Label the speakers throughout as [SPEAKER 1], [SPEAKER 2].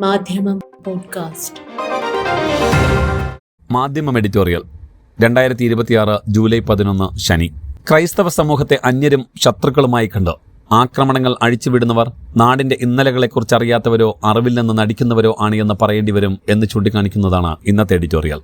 [SPEAKER 1] മാധ്യമം പോഡ്കാസ്റ്റ്.
[SPEAKER 2] മാധ്യമം editorial 2026 July 11 ശനി. ക്രൈസ്തവ സമൂഹത്തെ അന്യരും ശത്രുക്കളുമായി കണ്ട് ആക്രമണങ്ങൾ അഴിച്ചുവിടുന്നവർ നാടിന്റെ ഇന്നലകളെക്കുറിച്ച് അറിയാത്തവരോ അറിവില്ലെന്ന് നടിക്കുന്നവരോ ആണ് എന്ന് പറയേണ്ടി വരും എന്ന് ചൂണ്ടിക്കാണിക്കുന്നതാണ് ഇന്നത്തെ എഡിറ്റോറിയൽ.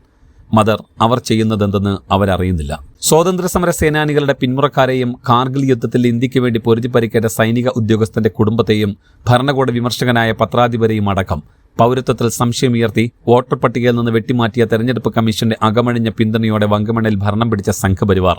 [SPEAKER 2] മദർ അവർ ചെയ്യുന്നതെന്തെന്ന് അവരറിയുന്നില്ല. സ്വാതന്ത്ര്യസമര സേനാനികളുടെ പിന്മുറക്കാരെയും കാർഗിൽ യുദ്ധത്തിൽ ഇന്ത്യക്ക് വേണ്ടി പൊരുതി പരിക്കേറ്റ സൈനിക ഉദ്യോഗസ്ഥന്റെ കുടുംബത്തെയും ഭരണകൂട വിമർശകനായ പത്രാധിപരെയും അടക്കം പൗരത്വത്തിൽ സംശയമുയർത്തി വോട്ടർ പട്ടികയിൽ നിന്ന് വെട്ടിമാറ്റിയ തെരഞ്ഞെടുപ്പ് കമ്മീഷന്റെ അകമഴിഞ്ഞ പിന്തുണയോടെ വങ്കമണ്ണിൽ ഭരണം പിടിച്ച സംഘപരിവാർ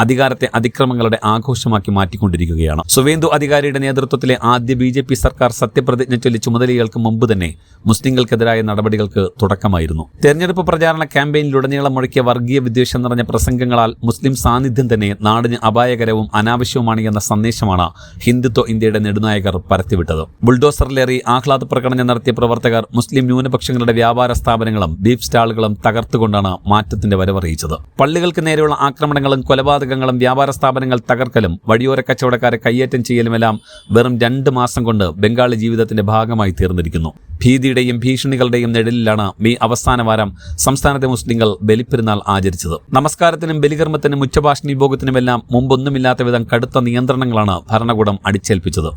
[SPEAKER 2] അധികാരത്തെ അതിക്രമങ്ങളുടെ ആഘോഷമാക്കി മാറ്റിക്കൊണ്ടിരിക്കുകയാണ്. സുവേന്ദു അധികാരിയുടെ നേതൃത്വത്തിലെ ആദ്യ BJP സർക്കാർ സത്യപ്രതിജ്ഞ ചൊല്ലി ചുമതലകൾക്ക് മുമ്പ് തന്നെ മുസ്ലിങ്ങൾക്കെതിരായ നടപടികൾക്ക് തുടക്കമായിരുന്നു. തെരഞ്ഞെടുപ്പ് പ്രചാരണ ക്യാമ്പയിനിലുടനീളം മുഴക്കിയ വർഗീയ വിദ്വേഷം നിറഞ്ഞ പ്രസംഗങ്ങളാൽ മുസ്ലിം സാന്നിധ്യം തന്നെ നാടിന് അപായകരവും അനാവശ്യവുമാണ് എന്ന സന്ദേശമാണ് ഹിന്ദുത്വ ഇന്ത്യയുടെ നെടുനായകർ പരത്തിവിട്ടത്. ബുൾഡോസറിലേറി ആഹ്ലാദ പ്രകടനം നടത്തിയ പ്രവർത്തകർ മുസ്ലിം ന്യൂനപക്ഷങ്ങളുടെ വ്യാപാര സ്ഥാപനങ്ങളും ബീഫ് സ്റ്റാളുകളും തകർത്തുകൊണ്ടാണ് മാറ്റത്തിന്റെ വരവറിയിച്ചത്. പള്ളികൾക്ക് നേരെയുള്ള ആക്രമണങ്ങളും കൊലപാതകങ്ങളും വ്യാപാര സ്ഥാപനങ്ങൾ തകർക്കലും വഴിയോര കച്ചവടക്കാരെ കയ്യേറ്റം ചെയ്യലുമെല്ലാം വെറും 2 മാസം കൊണ്ട് ബംഗാളി ജീവിതത്തിന്റെ ഭാഗമായി തീർന്നിരിക്കുന്നു. ഭീതിയുടെയും ഭീഷണികളുടെയും നിഴലിലാണ് മെയ് അവസാന വാരം സംസ്ഥാനത്തെ മുസ്ലിങ്ങൾ ബലിപ്പെരുന്നാൾ ആചരിച്ചത്. നമസ്കാരത്തിനും ബലികർമ്മത്തിനും ഉച്ചഭാഷണി ഭോഗത്തിനുമെല്ലാം മുമ്പൊന്നുമില്ലാത്ത വിധം കടുത്ത നിയന്ത്രണങ്ങളാണ് ഭരണകൂടം അടിച്ചേൽപ്പിച്ചത്.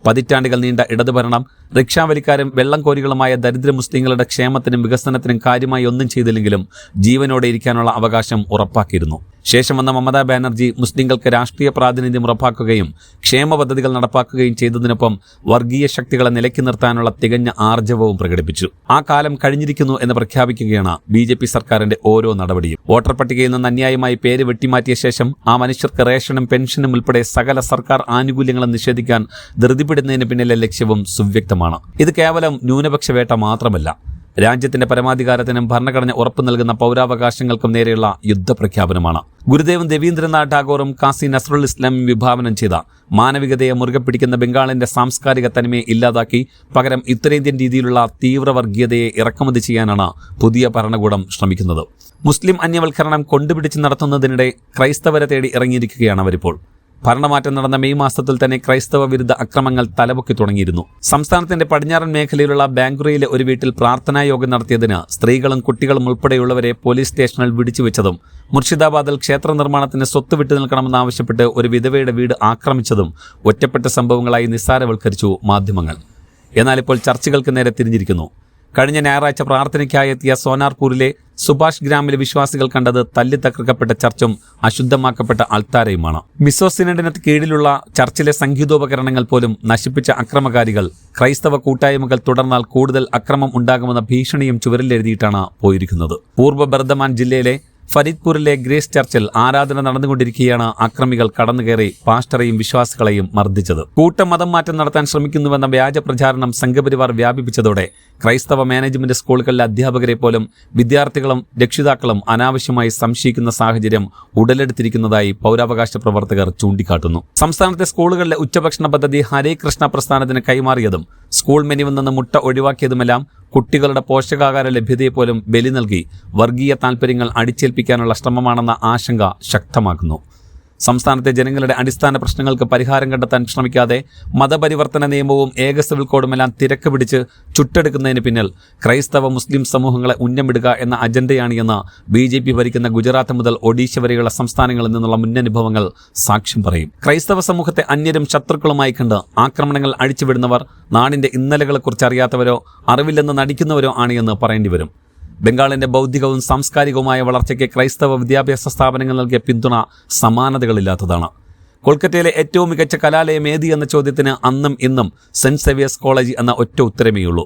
[SPEAKER 2] പതിറ്റാണ്ടുകൾ നീണ്ട ഇടതുഭരണം റിക്ഷാവലിക്കാരും വെള്ളം കോരികളുമായ ദരിദ്ര മുസ്ലിങ്ങളുടെ ക്ഷേമത്തിനും വികസനത്തിനും കാര്യമായി ഒന്നും ചെയ്തില്ലെങ്കിലും ജീവനോടെ ഇരിക്കാനുള്ള അവകാശം ഉറപ്പാക്കിയിരുന്നു. ശേഷം വന്ന മമതാ ബാനർജി മുസ്ലിങ്ങൾക്ക് രാഷ്ട്രീയ പ്രാതിനിധ്യം ഉറപ്പാക്കുകയും ക്ഷേമ പദ്ധതികൾ നടപ്പാക്കുകയും ചെയ്തതിനൊപ്പം വർഗീയ ശക്തികളെ നിലയ്ക്ക് നിർത്താനുള്ള തികഞ്ഞ ആർജവവും പ്രകടിപ്പിച്ചു. ആ കാലം കഴിഞ്ഞിരിക്കുന്നു എന്ന് പ്രഖ്യാപിക്കുകയാണ് BJP സർക്കാരിന്റെ ഓരോ നടപടിയും. വോട്ടർ പട്ടികയിൽ നിന്ന് അന്യായമായി പേര് വെട്ടിമാറ്റിയ ശേഷം ആ മനുഷ്യർക്ക് റേഷനും പെൻഷനും ഉൾപ്പെടെ സകല സർക്കാർ ആനുകൂല്യങ്ങളും നിഷേധിക്കാൻ ധൃതിപ്പെടുന്നതിന് പിന്നിലെ ലക്ഷ്യവും സുവ്യക്തമാണ്. ഇത് കേവലം ന്യൂനപക്ഷ വേട്ട മാത്രമല്ല, രാജ്യത്തിന്റെ പരമാധികാരത്തിനും ഭരണഘടന ഉറപ്പു നൽകുന്ന പൗരാവകാശങ്ങൾക്കും നേരെയുള്ള യുദ്ധപ്രഖ്യാപനമാണ്. ഗുരുദേവൻ രവീന്ദ്രനാഥ് ടാഗോറും കാസി നസ്രുൽ ഇസ്ലാമും വിഭാവനം ചെയ്ത മാനവികതയെ മുറുകെ പിടിക്കുന്ന ബംഗാളിന്റെ സാംസ്കാരിക തനിമയെ ഇല്ലാതാക്കി പകരം ഉത്തരേന്ത്യൻ രീതിയിലുള്ള തീവ്രവർഗീയതയെ ഇറക്കുമതി ചെയ്യാനാണ് പുതിയ ഭരണകൂടം ശ്രമിക്കുന്നത്. മുസ്ലിം അന്യവൽക്കരണം കൊണ്ടുപിടിച്ച് നടത്തുന്നതിനിടെ ക്രൈസ്തവരെ തേടി ഇറങ്ങിയിരിക്കുകയാണ് അവരിപ്പോൾ. ഭരണമാറ്റം നടന്ന മെയ് മാസത്തിൽ തന്നെ ക്രൈസ്തവ വിരുദ്ധ അക്രമങ്ങൾ തലപൊക്കി തുടങ്ങിയിരുന്നു. സംസ്ഥാനത്തിന്റെ പടിഞ്ഞാറൻ മേഖലയിലുള്ള ബാംഗ്ലൂരിലെ ഒരു വീട്ടിൽ പ്രാർത്ഥനാ യോഗം നടത്തിയതിന് സ്ത്രീകളും കുട്ടികളും ഉൾപ്പെടെയുള്ളവരെ പോലീസ് സ്റ്റേഷനിൽ പിടിച്ചുവെച്ചതും, മുർഷിദാബാദിൽ ക്ഷേത്ര നിർമ്മാണത്തിന് സ്വത്ത് വിട്ടു നിൽക്കണമെന്നാവശ്യപ്പെട്ട് ഒരു വിധവയുടെ വീട് ആക്രമിച്ചതും ഒറ്റപ്പെട്ട സംഭവങ്ങളായി നിസ്സാരവൽക്കരിച്ചു മാധ്യമങ്ങൾ. എന്നാൽ ഇപ്പോൾ ചർച്ചകൾക്ക് നേരെ തിരിഞ്ഞിരിക്കുന്നു. കഴിഞ്ഞ ഞായറാഴ്ച പ്രാർത്ഥനയ്ക്കായി എത്തിയ സോനാർപൂരിലെ സുഭാഷ് ഗ്രാമിലെ വിശ്വാസികൾ കണ്ടത് തല്ലിത്തകർക്കപ്പെട്ട ചർച്ചും അശുദ്ധമാക്കപ്പെട്ട അൾത്താരയുമാണ്. മിസോ സിനഡിന് കീഴിലുള്ള ചർച്ചിലെ സംഗീതോപകരണങ്ങൾ പോലും നശിപ്പിച്ച അക്രമകാരികൾ ക്രൈസ്തവ കൂട്ടായ്മകൾ തുടർന്നാൽ കൂടുതൽ അക്രമം ഉണ്ടാകുമെന്ന ഭീഷണിയും ചുവരിലെഴുതിയിട്ടാണ് പോയിരിക്കുന്നത്. പൂർവ്വ ബർദമാൻ ജില്ലയിലെ ഫരീദ്പൂരിലെ ഗ്രേസ് ചർച്ചിൽ ആരാധന നടന്നുകൊണ്ടിരിക്കുകയാണ് അക്രമികൾ കടന്നുകയറി പാസ്റ്ററെയും വിശ്വാസികളെയും മർദ്ദിച്ചത്. കൂട്ടമതം മാറ്റം നടത്താൻ ശ്രമിക്കുന്നുവെന്ന വ്യാജ പ്രചാരണം സംഘപരിവാർ വ്യാപിപ്പിച്ചതോടെ ക്രൈസ്തവ മാനേജ്മെന്റ് സ്കൂളുകളിലെ അധ്യാപകരെ പോലും വിദ്യാർത്ഥികളും രക്ഷിതാക്കളും അനാവശ്യമായി സംശയിക്കുന്ന സാഹചര്യം ഉടലെടുത്തിരിക്കുന്നതായി പൗരാവകാശ പ്രവർത്തകർ ചൂണ്ടിക്കാട്ടുന്നു. സംസ്ഥാനത്തെ സ്കൂളുകളിലെ ഉച്ചഭക്ഷണ പദ്ധതി ഹരേ കൃഷ്ണ പ്രസ്ഥാനത്തിന് കൈമാറിയതും സ്കൂൾ മെനുവിൽ നിന്ന് മുട്ട ഒഴിവാക്കിയതുമെല്ലാം കുട്ടികളുടെ പോഷകാഹാര ലഭ്യതയെപ്പോലും ബലി നൽകി വർഗീയ താൽപര്യങ്ങൾ അടിച്ചേൽപ്പിക്കാനുള്ള ശ്രമമാണെന്ന ആശങ്ക ശക്തമാക്കുന്നു. സംസ്ഥാനത്തെ ജനങ്ങളുടെ അടിസ്ഥാന പ്രശ്നങ്ങൾക്ക് പരിഹാരം കണ്ടെത്താൻ ശ്രമിക്കാതെ മതപരിവർത്തന നിയമവും ഏക സിവിൽ കോഡുമെല്ലാം തിരക്ക് പിടിച്ച് ചുട്ടെടുക്കുന്നതിന് പിന്നിൽ ക്രൈസ്തവ മുസ്ലിം സമൂഹങ്ങളെ ഉന്നമിടുക എന്ന അജണ്ടയാണ് എന്ന് BJP ഭരിക്കുന്ന ഗുജറാത്ത് മുതൽ ഒഡീഷ വരെയുള്ള സംസ്ഥാനങ്ങളിൽ നിന്നുള്ള മുന്നനുഭവങ്ങൾ സാക്ഷ്യം പറയും. ക്രൈസ്തവ സമൂഹത്തെ അന്യരും ശത്രുക്കളുമായി കണ്ട് ആക്രമണങ്ങൾ അഴിച്ചുവിടുന്നവർ നാടിന്റെ ഇന്നലകളെക്കുറിച്ച് അറിയാത്തവരോ അറിവില്ലെന്ന് നടിക്കുന്നവരോ ആണ് എന്ന് പറയേണ്ടി വരും. ബംഗാളിന്റെ ബൗദ്ധികവും സാംസ്കാരികവുമായ വളർച്ചയ്ക്ക് ക്രൈസ്തവ വിദ്യാഭ്യാസ സ്ഥാപനങ്ങൾ നൽകിയ പിന്തുണ സമാനതകളില്ലാത്തതാണ്. കൊൽക്കത്തയിലെ ഏറ്റവും മികച്ച കലാലയം ഏത് എന്ന ചോദ്യത്തിന് അന്നും ഇന്നും സെന്റ് സേവിയേഴ്സ് കോളേജ് എന്ന ഒറ്റ ഉത്തരമേയുള്ളൂ.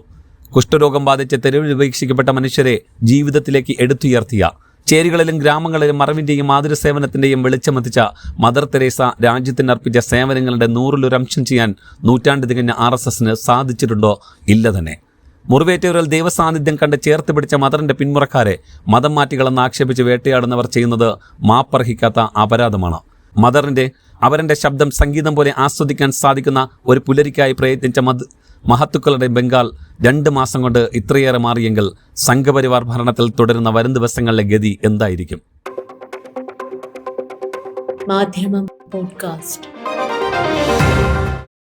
[SPEAKER 2] കുഷ്ഠരോഗം ബാധിച്ച് തെരുവിൽ ഉപേക്ഷിക്കപ്പെട്ട മനുഷ്യരെ ജീവിതത്തിലേക്ക് എടുത്തുയർത്തിയ, ചേരികളിലും ഗ്രാമങ്ങളിലും അറിവിന്റെയും മാതൃസേവനത്തിന്റെയും വെളിച്ചമെത്തിച്ച മദർ തെരേസ രാജ്യത്തിനർപ്പിച്ച സേവനങ്ങളുടെ 100-1 ചെയ്യാൻ നൂറ്റാണ്ട് തികഞ്ഞ RSSന് സാധിച്ചിട്ടുണ്ടോ? ഇല്ല തന്നെ. മുറിവേറ്റവരിൽ ദൈവസാന്നിധ്യം കണ്ട് ചേർത്ത് പിടിച്ച മദറിന്റെ പിന്മുറക്കാരെ മതം മാറ്റികളെന്ന് ആക്ഷേപിച്ച് വേട്ടയാടുന്നവർ ചെയ്യുന്നത് മാപ്പർഹിക്കാത്ത അപരാധമാണ്. അവരുടെ ശബ്ദം സംഗീതം പോലെ ആസ്വദിക്കാൻ സാധിക്കുന്ന ഒരു പുലരിക്കായി പ്രയത്നിച്ച മഹത്തുക്കളുടെ ബംഗാൾ 2 മാസം കൊണ്ട് ഇത്രയേറെ മാറിയെങ്കിൽ സംഘപരിവാർ ഭരണത്തിൽ തുടരുന്ന വരും ദിവസങ്ങളിലെ ഗതി എന്തായിരിക്കും?
[SPEAKER 1] മാധ്യമം പോഡ്കാസ്റ്റ്.